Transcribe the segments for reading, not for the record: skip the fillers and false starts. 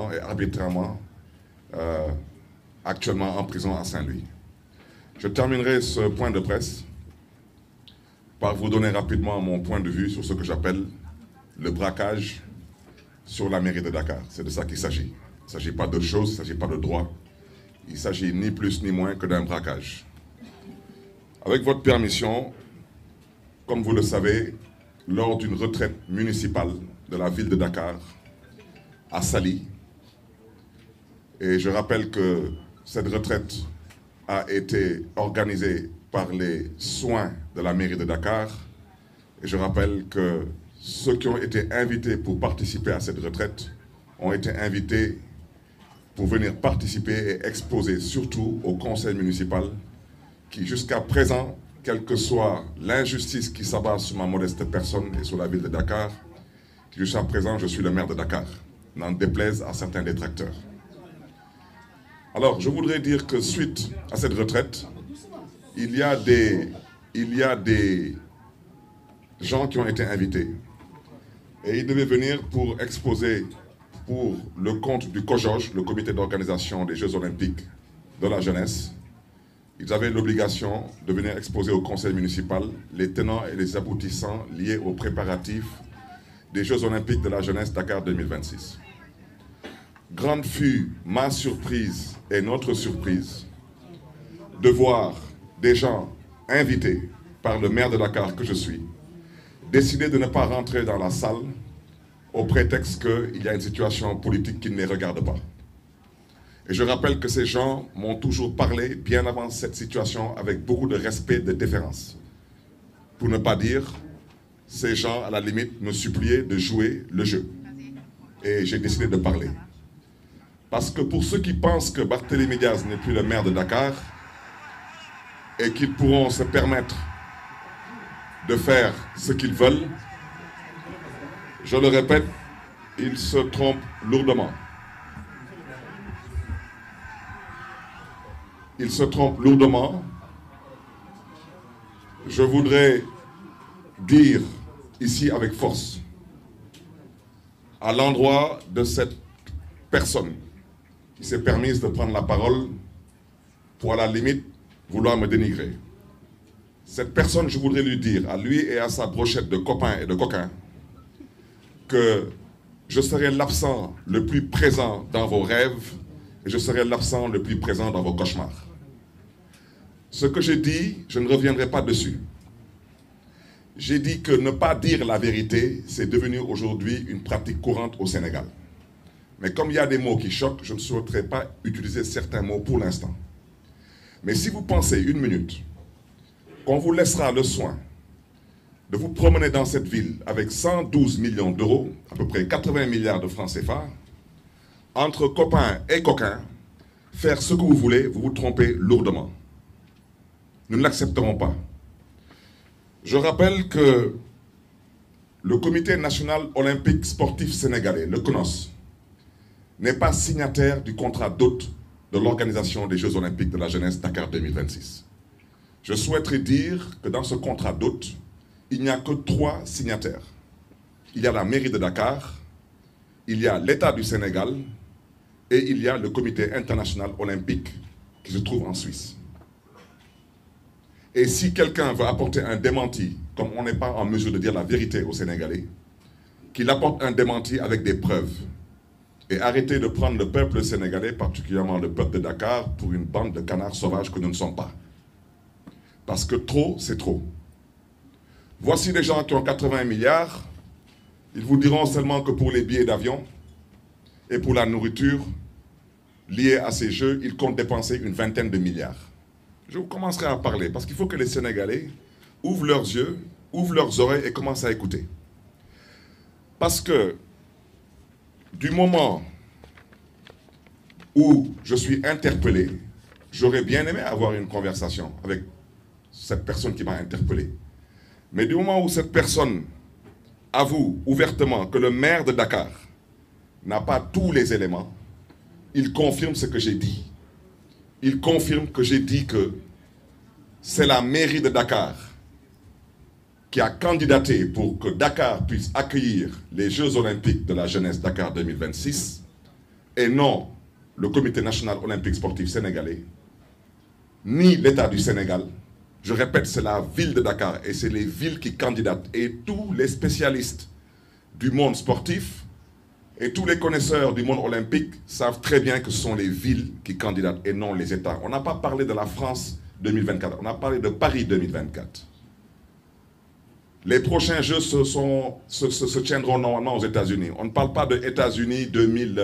illégalement et arbitrairement actuellement en prison à Saint-Louis. Je terminerai ce point de presse par vous donner rapidement mon point de vue sur ce que j'appelle le braquage sur la mairie de Dakar. C'est de ça qu'il s'agit. Il ne s'agit pas d'autre chose, il ne s'agit pas de droit. Il s'agit ni plus ni moins que d'un braquage. Avec votre permission, comme vous le savez, lors d'une retraite municipale de la ville de Dakar, à Saly, et je rappelle que cette retraite a été organisée par les soins de la mairie de Dakar, et je rappelle que ceux qui ont été invités pour participer à cette retraite ont été invités pour venir participer et exposer surtout au conseil municipal qui jusqu'à présent, quelle que soit l'injustice qui s'abat sur ma modeste personne et sur la ville de Dakar, jusqu'à présent je suis le maire de Dakar, n'en déplaise à certains détracteurs. Alors je voudrais dire que suite à cette retraite, il y a des gens qui ont été invités et ils devaient venir pour exposer pour le compte du COJOJ, le comité d'organisation des Jeux Olympiques de la jeunesse. Ils avaient l'obligation de venir exposer au conseil municipal les tenants et les aboutissants liés aux préparatifs des Jeux Olympiques de la jeunesse Dakar 2026. Grande fut ma surprise et notre surprise de voir des gens invités par le maire de Dakar que je suis décider de ne pas rentrer dans la salle au prétexte qu'il y a une situation politique qui ne les regarde pas. Et je rappelle que ces gens m'ont toujours parlé, bien avant cette situation, avec beaucoup de respect, de déférence. Pour ne pas dire, ces gens, à la limite, me suppliaient de jouer le jeu. Et j'ai décidé de parler. Parce que pour ceux qui pensent que Barthélémy Diaz n'est plus le maire de Dakar et qu'ils pourront se permettre de faire ce qu'ils veulent, je le répète, ils se trompent lourdement. Ils se trompent lourdement. Je voudrais dire ici avec force, à l'endroit de cette personne qui s'est permise de prendre la parole pour à la limite vouloir me dénigrer. Cette personne, je voudrais lui dire, à lui et à sa brochette de copains et de coquins, que je serai l'absent le plus présent dans vos rêves et je serai l'absent le plus présent dans vos cauchemars. Ce que j'ai dit, je ne reviendrai pas dessus. J'ai dit que ne pas dire la vérité, c'est devenu aujourd'hui une pratique courante au Sénégal. Mais comme il y a des mots qui choquent, je ne souhaiterais pas utiliser certains mots pour l'instant. Mais si vous pensez une minute qu'on vous laissera le soin de vous promener dans cette ville avec 112 millions d'euros, à peu près 80 milliards de francs CFA, entre copains et coquins, faire ce que vous voulez, vous vous trompez lourdement. Nous ne l'accepterons pas. Je rappelle que le Comité national olympique sportif sénégalais, le CNOS, n'est pas signataire du contrat d'hôte de l'organisation des Jeux olympiques de la jeunesse Dakar 2026. Je souhaiterais dire que dans ce contrat d'hôte, il n'y a que 3 signataires. Il y a la mairie de Dakar, il y a l'État du Sénégal et il y a le Comité international olympique qui se trouve en Suisse. Et si quelqu'un veut apporter un démenti, comme on n'est pas en mesure de dire la vérité aux Sénégalais, qu'il apporte un démenti avec des preuves. Et arrêtez de prendre le peuple sénégalais, particulièrement le peuple de Dakar, pour une bande de canards sauvages que nous ne sommes pas. Parce que trop, c'est trop. Voici des gens qui ont 80 milliards, ils vous diront seulement que pour les billets d'avion et pour la nourriture liée à ces jeux, ils comptent dépenser une vingtaine de milliards. Je vous commencerai à parler parce qu'il faut que les Sénégalais ouvrent leurs yeux, ouvrent leurs oreilles et commencent à écouter. Parce que du moment où je suis interpellé, j'aurais bien aimé avoir une conversation avec cette personne qui m'a interpellé. Mais du moment où cette personne avoue ouvertement que le maire de Dakar n'a pas tous les éléments, il confirme ce que j'ai dit. Il confirme que j'ai dit que c'est la mairie de Dakar qui a candidaté pour que Dakar puisse accueillir les Jeux Olympiques de la jeunesse Dakar 2026 et non le Comité national olympique sportif sénégalais, ni l'État du Sénégal. Je répète, c'est la ville de Dakar et c'est les villes qui candidatent. Et tous les spécialistes du monde sportif et tous les connaisseurs du monde olympique savent très bien que ce sont les villes qui candidatent et non les États. On n'a pas parlé de la France 2024, on a parlé de Paris 2024. Les prochains Jeux se tiendront normalement aux États-Unis. On ne parle pas de États-Unis 2000,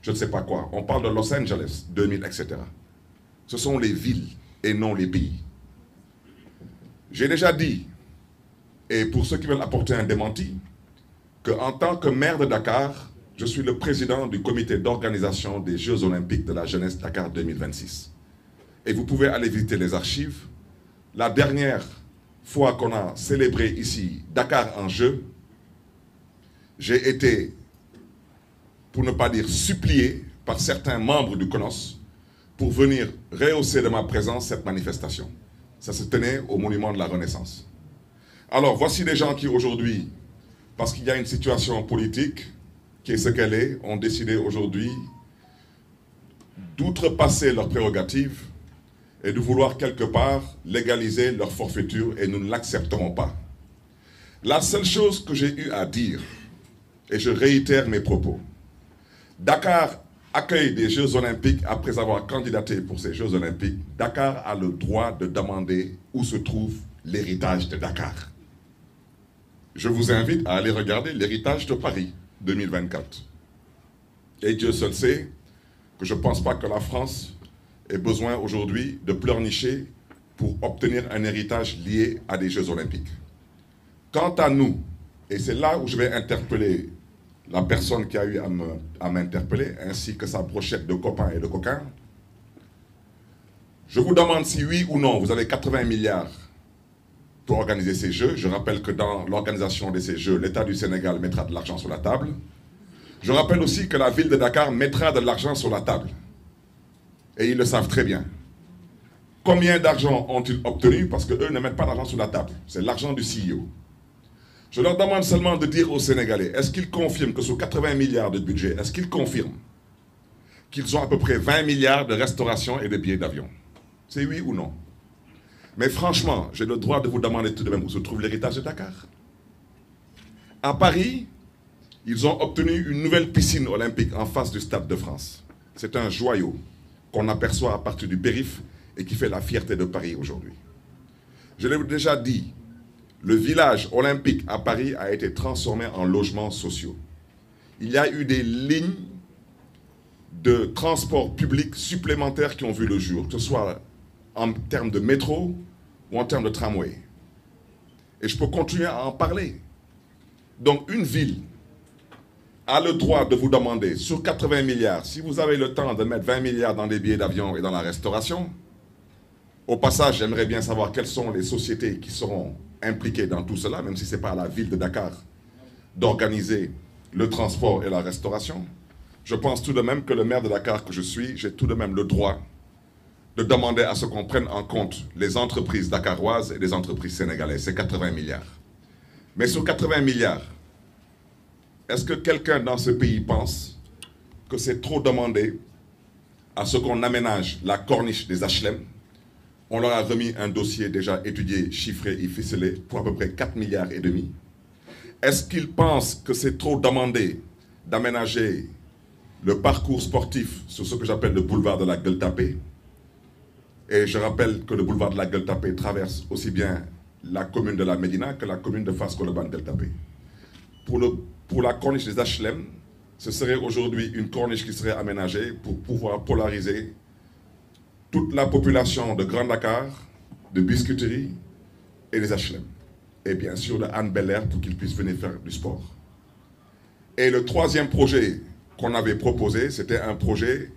je ne sais pas quoi. On parle de Los Angeles 2000, etc. Ce sont les villes et non les pays. J'ai déjà dit, et pour ceux qui veulent apporter un démenti, qu'en tant que maire de Dakar, je suis le président du comité d'organisation des Jeux Olympiques de la jeunesse Dakar 2026. Et vous pouvez aller visiter les archives. La dernière fois qu'on a célébré ici Dakar en jeu, j'ai été, pour ne pas dire supplié, par certains membres du CONOS pour venir rehausser de ma présence cette manifestation. Ça se tenait au monument de la Renaissance. Alors, voici des gens qui aujourd'hui, parce qu'il y a une situation politique qui est ce qu'elle est, ont décidé aujourd'hui d'outrepasser leurs prérogatives et de vouloir quelque part légaliser leur forfaiture, et nous ne l'accepterons pas. La seule chose que j'ai eu à dire, et je réitère mes propos, Dakar accueille des Jeux Olympiques après avoir candidaté pour ces Jeux Olympiques. Dakar a le droit de demander où se trouve l'héritage de Dakar. Je vous invite à aller regarder l'héritage de Paris 2024. Et Dieu seul sait que je ne pense pas que la France ait besoin aujourd'hui de pleurnicher pour obtenir un héritage lié à des Jeux Olympiques. Quant à nous, et c'est là où je vais interpeller la personne qui a eu à m'interpeller, ainsi que sa brochette de copains et de coquins, je vous demande si oui ou non, vous avez 80 milliards pour organiser ces Jeux. Je rappelle que dans l'organisation de ces Jeux, l'État du Sénégal mettra de l'argent sur la table. Je rappelle aussi que la ville de Dakar mettra de l'argent sur la table. Et ils le savent très bien. Combien d'argent ont-ils obtenu? Parce qu'eux ne mettent pas d'argent sur la table. C'est l'argent du CEO. Je leur demande seulement de dire aux Sénégalais, est-ce qu'ils confirment que sur 80 milliards de budget, est-ce qu'ils confirment qu'ils ont à peu près 20 milliards de restauration et de billets d'avion? C'est oui ou non? Mais franchement, j'ai le droit de vous demander tout de même où se trouve l'héritage de Dakar. À Paris, ils ont obtenu une nouvelle piscine olympique en face du Stade de France. C'est un joyau qu'on aperçoit à partir du périph' et qui fait la fierté de Paris aujourd'hui. Je l'ai déjà dit, le village olympique à Paris a été transformé en logements sociaux. Il y a eu des lignes de transport public supplémentaires qui ont vu le jour, que ce soit en termes de métro ou en termes de tramway. Et je peux continuer à en parler. Donc une ville a le droit de vous demander, sur 80 milliards, si vous avez le temps de mettre 20 milliards dans des billets d'avion et dans la restauration. Au passage, j'aimerais bien savoir quelles sont les sociétés qui seront impliquées dans tout cela, même si ce n'est pas à la ville de Dakar d'organiser le transport et la restauration. Je pense tout de même que le maire de Dakar que je suis, j'ai tout de même le droit de demander à ce qu'on prenne en compte les entreprises dakaroises et les entreprises sénégalaises. C'est 80 milliards. Mais sur 80 milliards, est-ce que quelqu'un dans ce pays pense que c'est trop demandé à ce qu'on aménage la corniche des HLM? On leur a remis un dossier déjà étudié, chiffré et ficelé pour à peu près 4 milliards et demi. Est-ce qu'ils pensent que c'est trop demandé d'aménager le parcours sportif sur ce que j'appelle le boulevard de la Gueule-Tapée? Et je rappelle que le boulevard de la Gueule-Tapée traverse aussi bien la commune de la Médina que la commune de Fass-Colobane-Gueule-Tapée. Pour la corniche des HLM, ce serait aujourd'hui une corniche qui serait aménagée pour pouvoir polariser toute la population de Grand Dakar, de Biscuiterie et des HLM. Et bien sûr de Anne Belair pour qu'ils puissent venir faire du sport. Et le troisième projet qu'on avait proposé, c'était un projet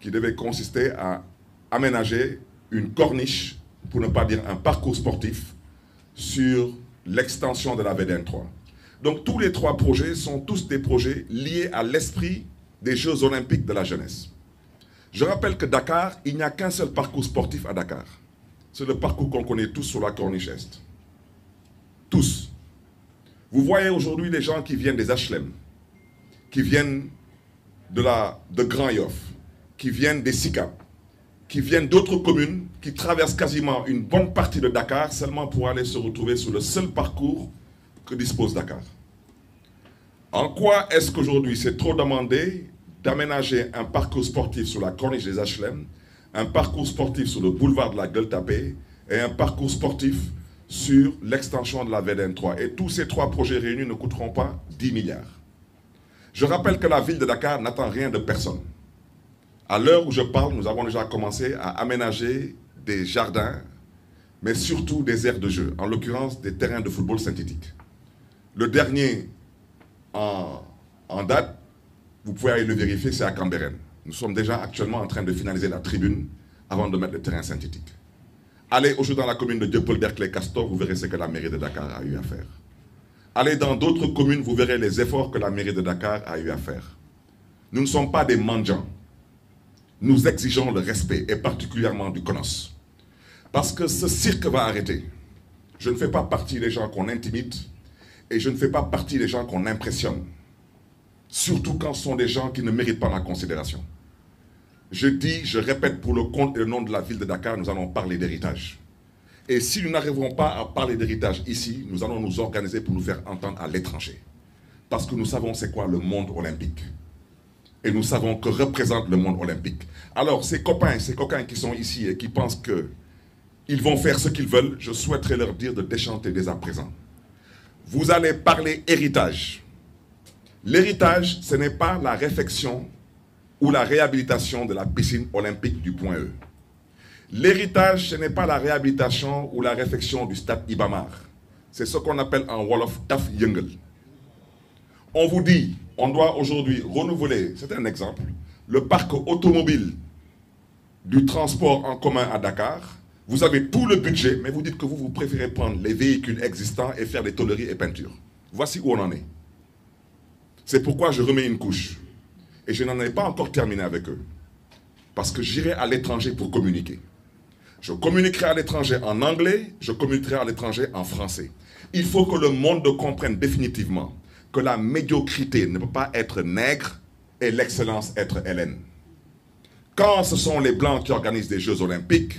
qui devait consister à aménager une corniche, pour ne pas dire un parcours sportif, sur l'extension de la VDN 3. Donc tous les trois projets sont tous des projets liés à l'esprit des Jeux Olympiques de la jeunesse. Je rappelle que Dakar, il n'y a qu'un seul parcours sportif à Dakar. C'est le parcours qu'on connaît tous sur la corniche Est. Tous. Vous voyez aujourd'hui les gens qui viennent des HLM, qui viennent de Grand Yoff, qui viennent des SICAP, qui viennent d'autres communes, qui traversent quasiment une bonne partie de Dakar seulement pour aller se retrouver sur le seul parcours que dispose Dakar. En quoi est-ce qu'aujourd'hui c'est trop demandé d'aménager un parcours sportif sur la corniche des HLM, un parcours sportif sur le boulevard de la Gueule-Tapée et un parcours sportif sur l'extension de la VDN 3. Et tous ces trois projets réunis ne coûteront pas 10 milliards. Je rappelle que la ville de Dakar n'attend rien de personne. À l'heure où je parle, nous avons déjà commencé à aménager des jardins, mais surtout des aires de jeu, en l'occurrence des terrains de football synthétique. Le dernier en date, vous pouvez aller le vérifier, c'est à Cambérène. Nous sommes déjà actuellement en train de finaliser la tribune avant de mettre le terrain synthétique. Allez aujourd'hui dans la commune de Dieuppeul-Derklé-Castor, vous verrez ce que la mairie de Dakar a eu à faire. Allez dans d'autres communes, vous verrez les efforts que la mairie de Dakar a eu à faire. Nous ne sommes pas des mendiants. Nous exigeons le respect, et particulièrement du CONOS. Parce que ce cirque va arrêter. Je ne fais pas partie des gens qu'on intimide, et je ne fais pas partie des gens qu'on impressionne. Surtout quand ce sont des gens qui ne méritent pas ma considération. Je dis, je répète, pour le compte et le nom de la ville de Dakar, nous allons parler d'héritage. Et si nous n'arriverons pas à parler d'héritage ici, nous allons nous organiser pour nous faire entendre à l'étranger. Parce que nous savons c'est quoi le monde olympique. Et nous savons que représente le monde olympique. Alors, ces copains qui sont ici et qui pensent qu'ils vont faire ce qu'ils veulent, je souhaiterais leur dire de déchanter dès à présent. Vous allez parler héritage. L'héritage, ce n'est pas la réfection ou la réhabilitation de la piscine olympique du Point E. L'héritage, ce n'est pas la réhabilitation ou la réfection du stade Iba Mar. C'est ce qu'on appelle en Wolof Taf Yengel. On vous dit, on doit aujourd'hui renouveler, c'est un exemple, le parc automobile du transport en commun à Dakar. Vous avez tout le budget, mais vous dites que vous préférez prendre les véhicules existants et faire des tôleries et peintures. Voici où on en est. C'est pourquoi je remets une couche. Et je n'en ai pas encore terminé avec eux. Parce que j'irai à l'étranger pour communiquer. Je communiquerai à l'étranger en anglais, je communiquerai à l'étranger en français. Il faut que le monde comprenne définitivement que la médiocrité ne peut pas être nègre et l'excellence être hellène. Quand ce sont les Blancs qui organisent des Jeux Olympiques,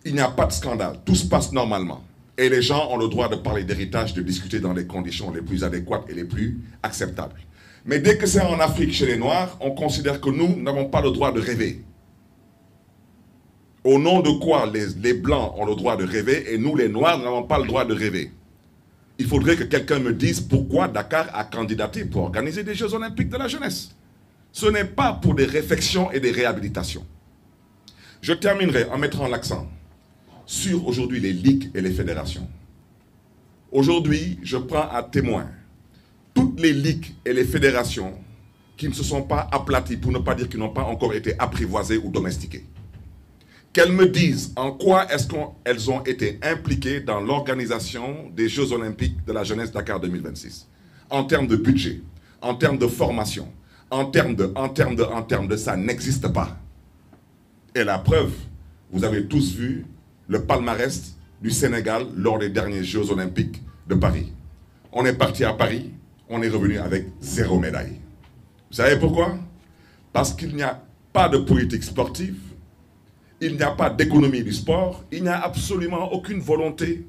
il n'y a pas de scandale, tout se passe normalement. Et les gens ont le droit de parler d'héritage, de discuter dans les conditions les plus adéquates et les plus acceptables. Mais dès que c'est en Afrique chez les Noirs, on considère que nous n'avons pas le droit de rêver. Au nom de quoi les Blancs ont le droit de rêver et nous les Noirs n'avons pas le droit de rêver? Il faudrait que quelqu'un me dise pourquoi Dakar a candidaté pour organiser des Jeux Olympiques de la jeunesse. Ce n'est pas pour des réfections et des réhabilitations. Je terminerai en mettant l'accent sur aujourd'hui les ligues et les fédérations. Aujourd'hui, je prends à témoin toutes les ligues et les fédérations qui ne se sont pas aplaties, pour ne pas dire qu'ils n'ont pas encore été apprivoisées ou domestiquées. Qu'elles me disent en quoi est-ce qu'elles ont été impliquées dans l'organisation des Jeux Olympiques de la jeunesse Dakar 2026. En termes de budget, en termes de formation, en termes de, ça n'existe pas. Et la preuve, vous avez tous vu le palmarès du Sénégal lors des derniers Jeux Olympiques de Paris. On est parti à Paris, on est revenu avec 0 médaille. Vous savez pourquoi? Parce qu'il n'y a pas de politique sportive, il n'y a pas d'économie du sport, il n'y a absolument aucune volonté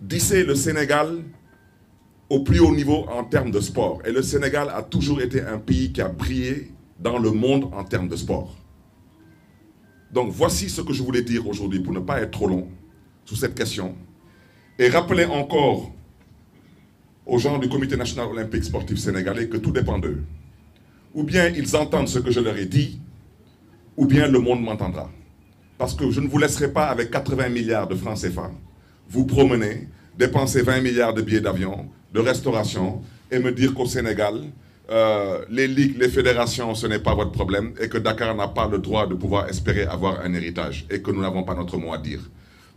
d'hisser le Sénégal au plus haut niveau en termes de sport. Et le Sénégal a toujours été un pays qui a brillé dans le monde en termes de sport. Donc voici ce que je voulais dire aujourd'hui pour ne pas être trop long sur cette question. Et rappeler encore aux gens du Comité national olympique sportif sénégalais que tout dépend d'eux. Ou bien ils entendent ce que je leur ai dit, ou bien le monde m'entendra. Parce que je ne vous laisserai pas avec 80 milliards de francs CFA vous promener, dépenser 20 milliards de billets d'avion, de restauration, et me dire qu'au Sénégal, les ligues, les fédérations, ce n'est pas votre problème, et que Dakar n'a pas le droit de pouvoir espérer avoir un héritage, et que nous n'avons pas notre mot à dire.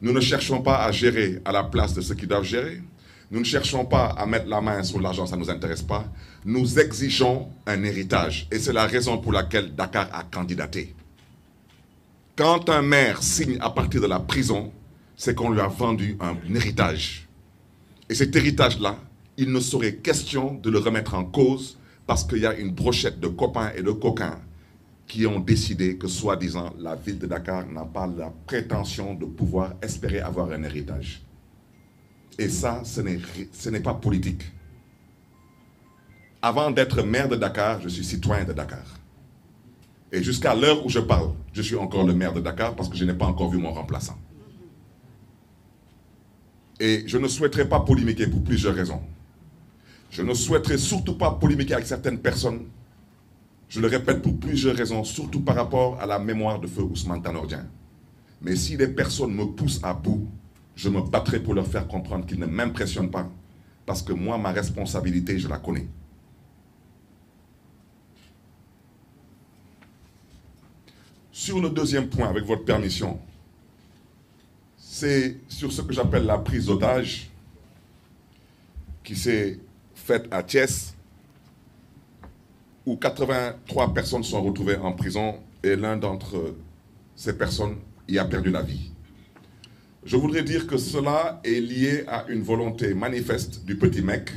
Nous ne cherchons pas à gérer à la place de ceux qui doivent gérer. Nous ne cherchons pas à mettre la main sur l'argent, ça ne nous intéresse pas. Nous exigeons un héritage, et c'est la raison pour laquelle Dakar a candidaté. Quand un maire signe à partir de la prison, c'est qu'on lui a vendu un héritage. Et cet héritage-là, il ne serait question de le remettre en cause parce qu'il y a une brochette de copains et de coquins qui ont décidé que, soi-disant, la ville de Dakar n'a pas la prétention de pouvoir espérer avoir un héritage. Et ça, ce n'est pas politique. Avant d'être maire de Dakar, je suis citoyen de Dakar. Et jusqu'à l'heure où je parle, je suis encore le maire de Dakar parce que je n'ai pas encore vu mon remplaçant. Et je ne souhaiterais pas polémiquer pour plusieurs raisons. Je ne souhaiterais surtout pas polémiquer avec certaines personnes. Je le répète pour plusieurs raisons, surtout par rapport à la mémoire de feu Ousmane Tanor Dieng. Mais si des personnes me poussent à bout, je me battrai pour leur faire comprendre qu'ils ne m'impressionnent pas. Parce que moi, ma responsabilité, je la connais. Sur le deuxième point, avec votre permission, c'est sur ce que j'appelle la prise d'otage qui s'est faite à Thiès, où 83 personnes sont retrouvées en prison et l'un d'entre ces personnes y a perdu la vie. Je voudrais dire que cela est lié à une volonté manifeste du petit mec